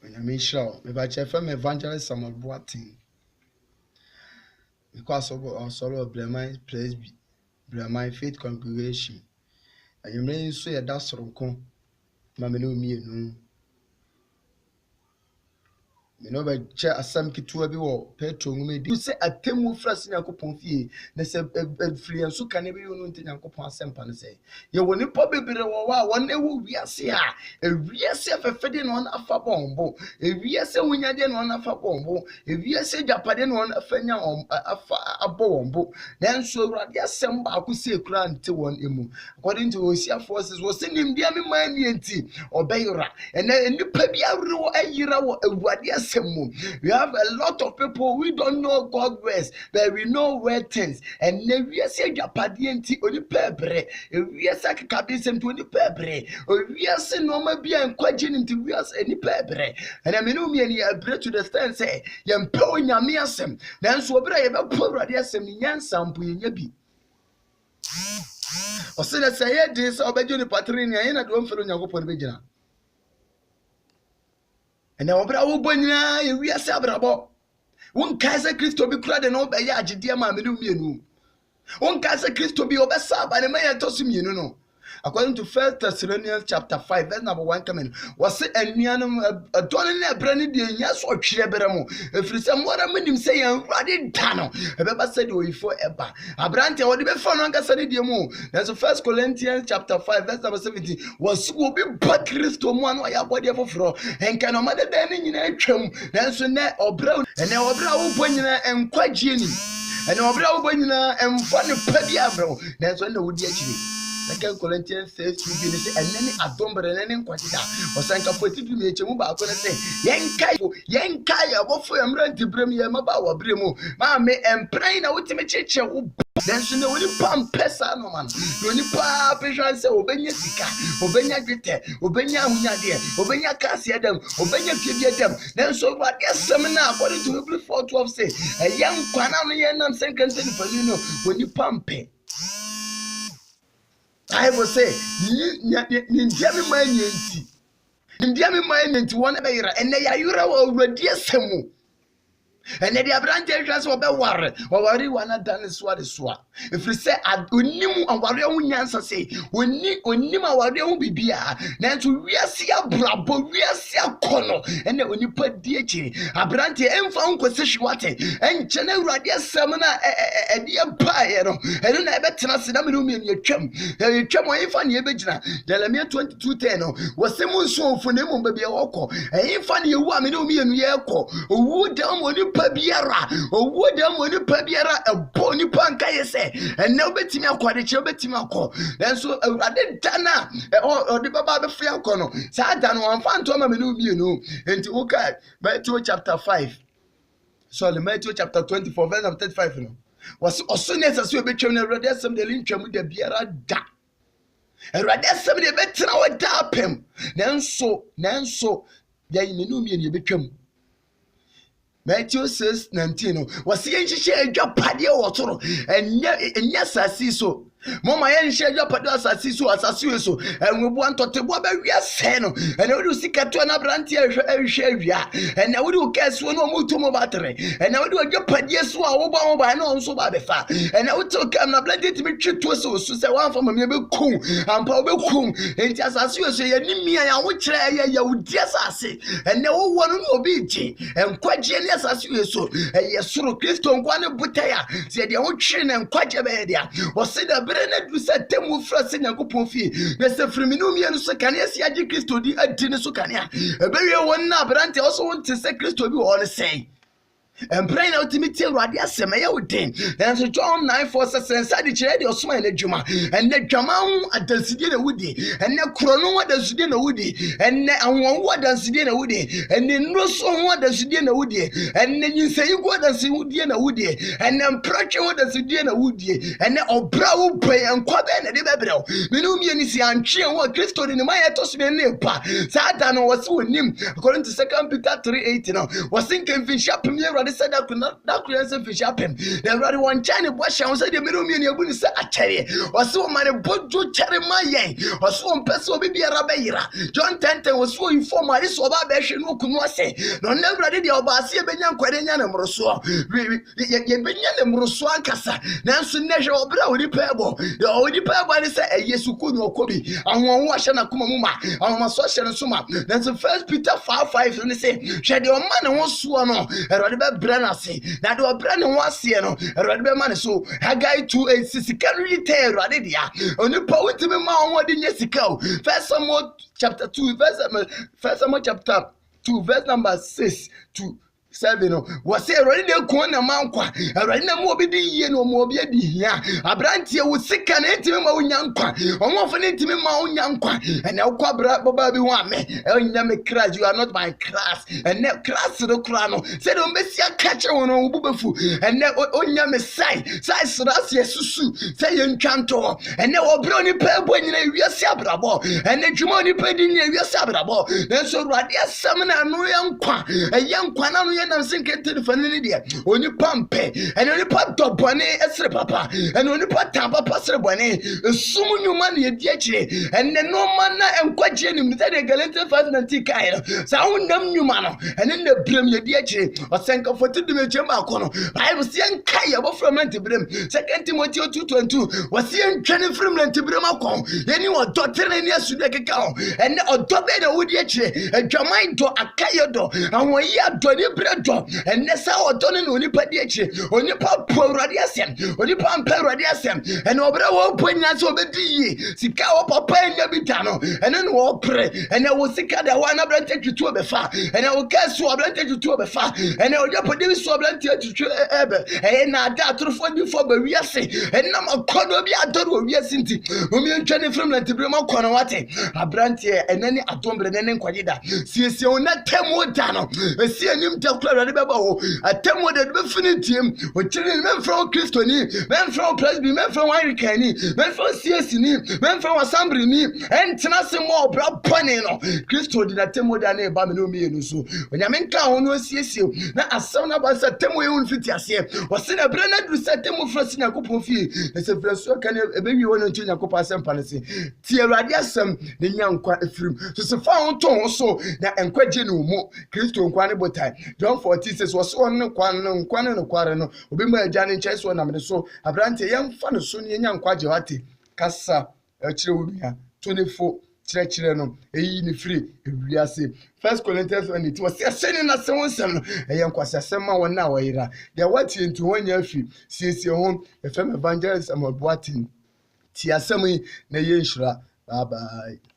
Onyamisha, me ba che fam evangelist Samuel Boateng. Because of solo Bremen Presby, Bremen Faith Congregation. And you may say that's Ronco, Mamelu me no. You know, by chair a sam kitua bi wo petro ngume di say atemu frase Nyankopon fie na say free enso kan be yo no nti Nyankopon asempa no say ye woni po bebere wo wa won ewu wiase a ewiase afefede no na afa bombo ewiase wunyade no na afa bombo ewiase japade no na afanya afa abombo na enso awurade asem ba ko say kura nti won emu according to Hosea forces wo sinim dia me man ni enti obeyra ene nipa bi awre wo ayira wo awurade. We have a lot of people we don't know God's ways, but we know where things. And we say Japadienti only pebre, we are Sakabism to the pebre, or we are saying no maybe and questioning into we are any pebre. And I mean, I break to the stand say, Yam po in Yamiasem, then so brave about poor radiasem in Yansam Puyabi. Or say, say this, or by Johnny Patrina, and I don't follow your open vigil. And now, Bravo, we are Sabrabo. One Kaiser Christo be crowded and obey Yaji, dear mamma, you. One Kaiser Christo be obey Sab, and a man toss him, you know. According to 1 Thessalonians chapter 5, verse number 1 coming, was it a nianum a donor branded the yes or Chileberamo? If it's some what I made him say and Radin Tano, a Baba said we forever. A brand or the Befonanga said the mo. That's the 1 Corinthians chapter 5, verse number 17 was will be but Christo one way up body of fro and can no matter than in a chum, that's a net or brown and our brow pointer and quite genie and our brow pointer and funny pediabro. That's when the wood actually. Second Corinthians says to be and then a domber and then quantity. Or Sanka put it to me, Chamuba, say, Yankai, what for a rent to bring me a Mabawa Bremo, Mamma, and praying out to me, Chicha. Then she know you pump pesa no man. You pa patient say obenya sika, obenya gete, obenya hunyade, obenya kasia dem, obenya kibia dem. Then so what yes seminar according to Hebrews 4:12 say, a young kwana no yenam second thing for you know when you pump. I will say, Nindiami Mine, Nindiami Mine to one bear, and they are already a semu. And then the branches of the war, or worry one done is what is what. If we say, I unim and warrior answer say, we need unima warrior be beer, then to we are see a brabo, we are see a corner, and then when you put DH, a branch and found Quasish and General Radia Seminar, a dear pie, I don't have a tenacity in your chum. You chum my funny original, Delamere 2210 was someone so for Nemo baby a walker, and if funny woman, me and Yako, who down when you Pabiara, or would them when you Pabiara, a bony panka say, and no betting a quality betimako. Then so I did Tana or the Baba Fiacono. Satan one phantom, you know, and to look at Matthew chapter 5. Sorry, Matthew chapter 24, verse 35. No, was also necessary to be shown a radism the lynch with the Biara da. A radism the better our dapem. Nanso, there you know me and you become. Matthew 6:19 was the ancient Japadia water, and yes, I see so. Mama yen share your padas as and we want to what we are saying, and I will see Catona Brantia and I will guess one more to battery, and I will do a job at yes, Obama by no so bad and I will talk I'm not blended to be true to so say one from a maybe cool and probably cool, and just as you say, me I will try you just as say, and no one will be G and quite genius as you so, and yes, so Christo one butaya said the old chin and quite a media was said we said temu frase Nyankopon fie na se friminu mienu so kan yesi agi Kristo di adine so kan ya ebewe won na brante also won te se Kristo bi wo ne sei and praying ultimately Radi asema ya wodin then so John 9:4 says sensa di kire de osoma na dwuma and the dwama adansidi na wudi and the krono adansidi na wudi and the anwon adansidi na wudi and the nroso adansidi na wudi and the nyinsei go adansidi na wudi and the prache adansidi na wudi and the obra wo pai ankwa be na de bebrel menu mi ani si antwe wo Kristo ni ma yeto so ne pa Satan was wonim according to 2 Peter 3:8 now was thinking fin sharp me ɔde sɛ da kuro nse fish apem na awurade wɔn nkyɛn ne bɔ hyɛ wɔn sɛ deɛ mmerɛ mmienu ebu ne sɛ akyɛre ɔsɛ wɔn ma ne bɔdwo kyɛre ma yɛn ɔsɛ wɔn pɛ sɛ obi biara bɛyera John 10:10 ɔsɛ wɔn inform ade sɛ ɔba abɛhwɛ no okunu ɔsɛ na ɔno awurade deɛ ɔba ase yɛbɛnya nkwade nya ne mmorosoɔ yɛbɛnya ne mmorosoɔ ankasa nanso nnɛ hwɛ ɔbrɛ a onipa ɛbɔ onipa ɛbɔ ne sɛ ɛyɛ sukuu na ɔkɔ bi ahoɔho ahyɛ n'akoma mu ma ahomaso ahyɛ ne so ma nanso 1 Peter 5:5 ne sɛ hwɛ deɛ ɔma ne ho soɔ no awurade bɛbrɛ no ase na deɛ ɔbrɛ ne ho aseɛ no awurade bɛma ne so Haggai 2:8 sika no yi tɛ awurade dea onipa wotumi ma ɔhoɔde nyɛ sika o 1 Samuel chapter 2 verse number 6 to 7 no was say already dey ko na mankwa already na mo obi di yie no mo obi adi hia abrantie wo sika na entimi ma wonya nkwa omofo na entimi ma wonya nkwa and na kwa baba bi ho ame enya me class you are not my class and na class no kra no say do mesia catch won no bubefu and na onya me sai sras yesusu say yentwanto and na obro ni pa ebo nyina wiase abrabo and na dwuma ni pa di nyina wiase abrabo na so ruade asem na no yankwa eyankwa na no nam sinkete fanini dia oni pampe ene oni pa dobone esre papa ene oni pa papa sre bone esum nyuma na yedi akire ene no man na enkwaje nim ne de Galatians 5:19 kai no sa wonnam nyuma no ene na brem yedi akire osenka foti de mechem akono bible se enkai aboframa ntibrem 2 Timothy 2:22 wasi entwane frem ntibrem akon yeni odotere ne asude keka ho ene odobe na wodi akire adwaman do akaye do awon yi adoni do and nessa or done no nipa di akire onipa po awurade asem onipa mpa awurade asem and obra wo ponya so obedi sika wo papa nya bi ta no and no wo pre and wo sika da wa na brante tutu obefa and wo kaso obrante tutu obefa and wo japo de so obrante tutu ebe na da atorofo bi fo ba wiase and na makodo bi adoro wiase nti omi ntwane from na tibre makono wate abrante enani adombre nene nkwagida siesie ona temu da no sie anim ta awurade beba ho atemu de be finitiem o kire men from Christoni men from Presby men from Anglicani men from CSC ni men from Assembly ni entena se mo bra pone no Christo di na temu da na ba me no mienu so onyame nka ho no asiesie na asem na ba sa temu ye un fiti ase o se na bre na du sa temu frasi na kopon fie na se fraso kan ebe wi wono ntu nyakopon asem pa ne se ti awurade asem ne nyankwa efirim so se fa ho to ho so na enkwaje no mu Christo nkwa ne botai John 14 says was on nkwane no kware no obi ma agya ne nkyɛ so na me so abrante yɛmfa no so ne nyankwaje wate kasa akire wubia 24 kyerɛkyerɛ no eyi ne free ewiase 1 Corinthians 1:8 was sɛne na sɛ wonsɛm no ɛyɛ nkwasasɛm ma wɔn na wɔyera deɛ watie ntu wɔnya afi siesie ho efem evangelist Samuel Boatin ti asɛm yi na yɛ nhyira bye bye.